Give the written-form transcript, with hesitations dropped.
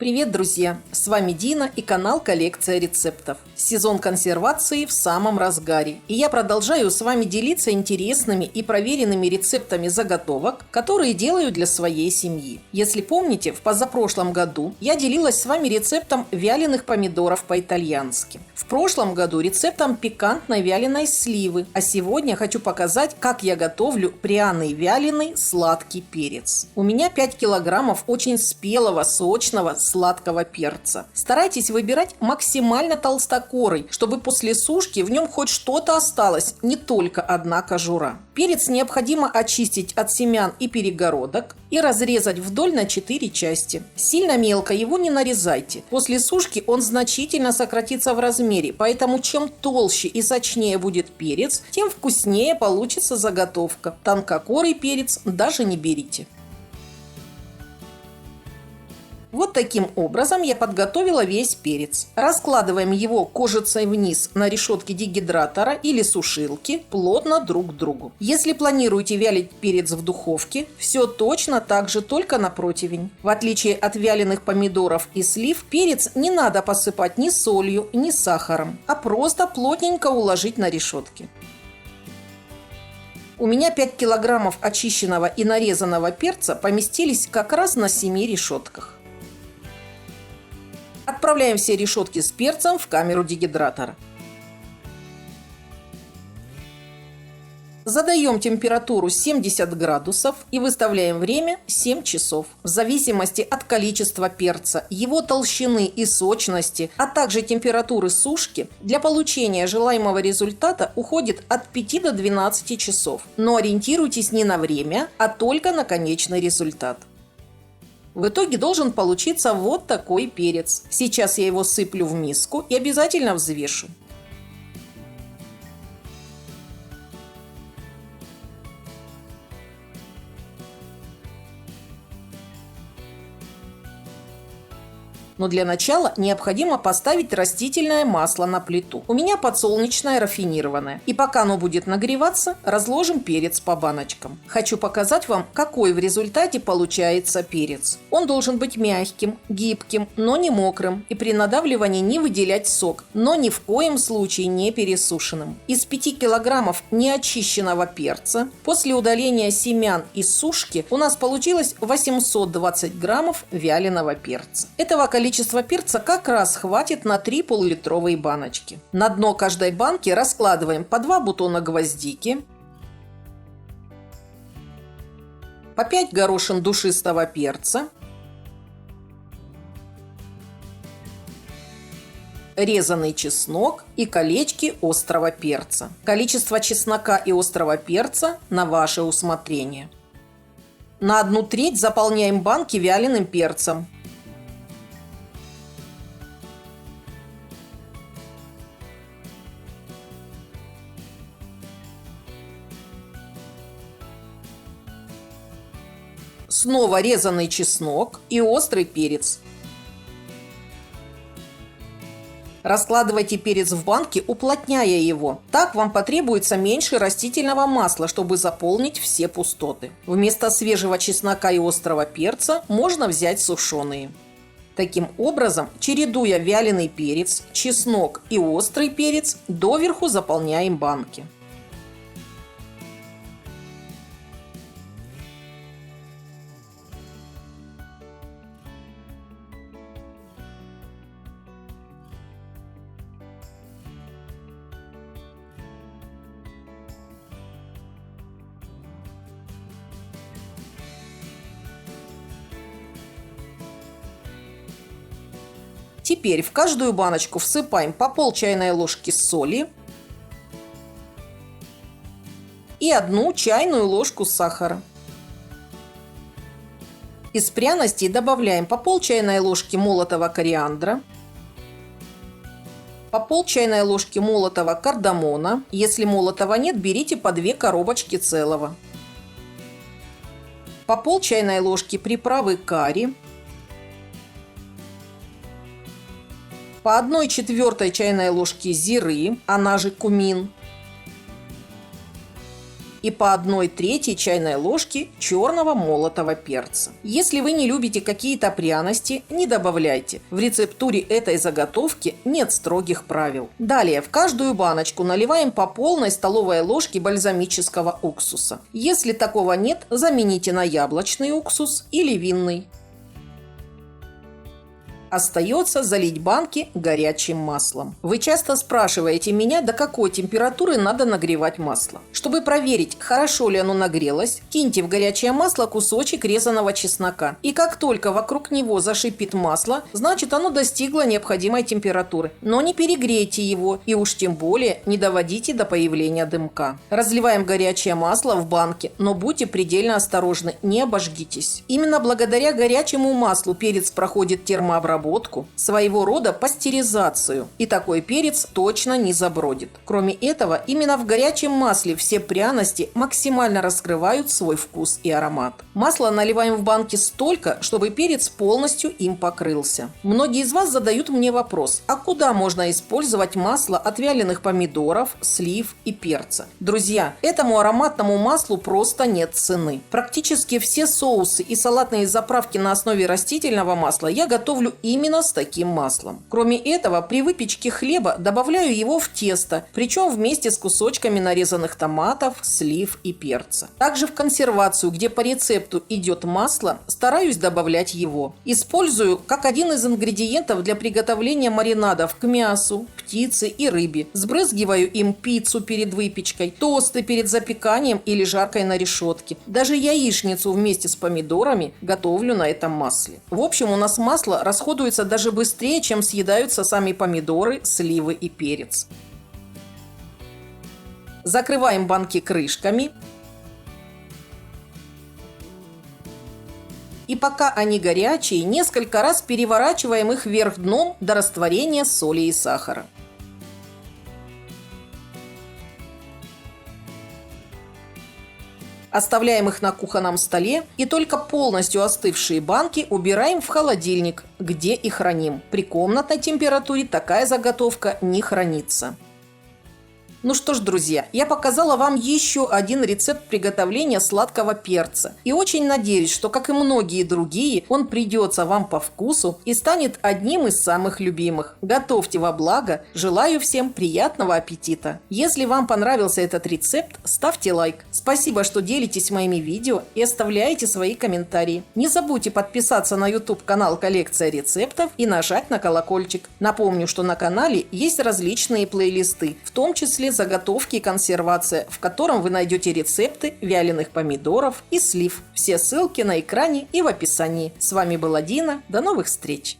Привет, друзья! С вами Дина и канал «Коллекция рецептов». Сезон консервации в самом разгаре. И я продолжаю с вами делиться интересными и проверенными рецептами заготовок, которые делаю для своей семьи. Если помните, в позапрошлом году я делилась с вами рецептом вяленых помидоров по-итальянски. В прошлом году рецептом пикантной вяленой сливы. А сегодня хочу показать, как я готовлю пряный вяленый сладкий перец. У меня 5 килограммов очень спелого, сочного, сладкого перца. Старайтесь выбирать максимально толстокорый, чтобы после сушки в нем хоть что-то осталось, не только одна кожура. Перец необходимо очистить от семян и перегородок и разрезать вдоль на 4 части. Сильно мелко его не нарезайте. После сушки он значительно сократится в размере, поэтому чем толще и сочнее будет перец, тем вкуснее получится заготовка. Тонкокорый перец даже не берите. Вот таким образом я подготовила весь перец. Раскладываем его кожицей вниз на решетке дегидратора или сушилки плотно друг к другу. Если планируете вялить перец в духовке, все точно так же, только на противень. В отличие от вяленых помидоров и слив, перец не надо посыпать ни солью, ни сахаром, а просто плотненько уложить на решетке. У меня 5 килограммов очищенного и нарезанного перца поместились как раз на 7 решетках. Отправляем все решетки с перцем в камеру дегидратора. Задаем температуру 70 градусов и выставляем время 7 часов. В зависимости от количества перца, его толщины и сочности, а также температуры сушки, для получения желаемого результата уходит от 5 до 12 часов. Но ориентируйтесь не на время, а только на конечный результат. В итоге должен получиться вот такой перец. Сейчас я его сыплю в миску и обязательно взвешу. Но для начала необходимо поставить растительное масло на плиту. У меня подсолнечное рафинированное. И пока оно будет нагреваться, разложим перец по баночкам. Хочу показать вам, какой в результате получается перец. Он должен быть мягким, гибким, но не мокрым. И при надавливании не выделять сок, но ни в коем случае не пересушенным. Из 5 килограммов неочищенного перца после удаления семян и сушки у нас получилось 820 граммов вяленого перца. Этого количества перца как раз хватит на 3 полулитровые баночки. На дно каждой банки раскладываем по 2 бутона гвоздики, по 5 горошин душистого перца, резаный чеснок и колечки острого перца. Количество чеснока и острого перца на ваше усмотрение. На 1/3 заполняем банки вяленым перцем. Снова резаный чеснок и острый перец. Раскладывайте перец в банке, уплотняя его. Так вам потребуется меньше растительного масла, чтобы заполнить все пустоты. Вместо свежего чеснока и острого перца можно взять сушеные. Таким образом, чередуя вяленый перец, чеснок и острый перец, доверху заполняем банки. Теперь в каждую баночку всыпаем по пол чайной ложки соли и 1 чайную ложку сахара. Из пряностей добавляем по пол чайной ложки молотого кориандра, по пол чайной ложки молотого кардамона. Если молотого нет, берите по 2 коробочки целого. По пол чайной ложки приправы карри. По 1/4 чайной ложки зиры, она же кумин. и по 1/3 чайной ложки черного молотого перца. Если вы не любите какие-то пряности, не добавляйте. В рецептуре этой заготовки нет строгих правил. Далее в каждую баночку наливаем по полной столовой ложке бальзамического уксуса. Если такого нет, замените на яблочный уксус или винный. Остается залить банки горячим маслом. Вы часто спрашиваете меня, до какой температуры надо нагревать масло. Чтобы проверить, хорошо ли оно нагрелось, киньте в горячее масло кусочек резаного чеснока. И как только вокруг него зашипит масло, значит оно достигло необходимой температуры. Но не перегрейте его и уж тем более не доводите до появления дымка. Разливаем горячее масло в банки, но будьте предельно осторожны, не обожгитесь. Именно благодаря горячему маслу перец проходит термообработку, своего рода пастеризацию, и такой перец точно не забродит. Кроме этого, именно в горячем масле все пряности максимально раскрывают свой вкус и аромат. Масло наливаем в банки столько, чтобы перец полностью им покрылся. Многие из вас задают мне вопрос, а куда можно использовать масло от вяленых помидоров, слив и перца? Друзья, этому ароматному маслу просто нет цены. Практически все соусы и салатные заправки на основе растительного масла я готовлю именно с таким маслом. Кроме этого, при выпечке хлеба добавляю его в тесто, причем вместе с кусочками нарезанных томатов, слив и перца. Также в консервацию, где по рецепту идет масло, стараюсь добавлять его. Использую как один из ингредиентов для приготовления маринадов к мясу, птице и рыбе. Сбрызгиваю им пиццу перед выпечкой, тосты перед запеканием или жаркой на решетке. Даже яичницу вместе с помидорами готовлю на этом масле. В общем, у нас масло расходуется даже быстрее, чем съедаются сами помидоры, сливы и перец. Закрываем банки крышками. И пока они горячие, несколько раз переворачиваем их вверх дном до растворения соли и сахара. Оставляем их на кухонном столе и только полностью остывшие банки убираем в холодильник, где и храним. При комнатной температуре такая заготовка не хранится. Ну что ж, друзья, я показала вам еще один рецепт приготовления сладкого перца. И очень надеюсь, что, как и многие другие, он придется вам по вкусу и станет одним из самых любимых. Готовьте во благо. Желаю всем приятного аппетита. Если вам понравился этот рецепт, ставьте лайк. Спасибо, что делитесь моими видео и оставляете свои комментарии. Не забудьте подписаться на YouTube-канал «Коллекция рецептов» и нажать на колокольчик. Напомню, что на канале есть различные плейлисты, в том числе заготовки и консервация, в котором вы найдете рецепты вяленых помидоров и слив. Все ссылки на экране и в описании. С вами была Дина. До новых встреч!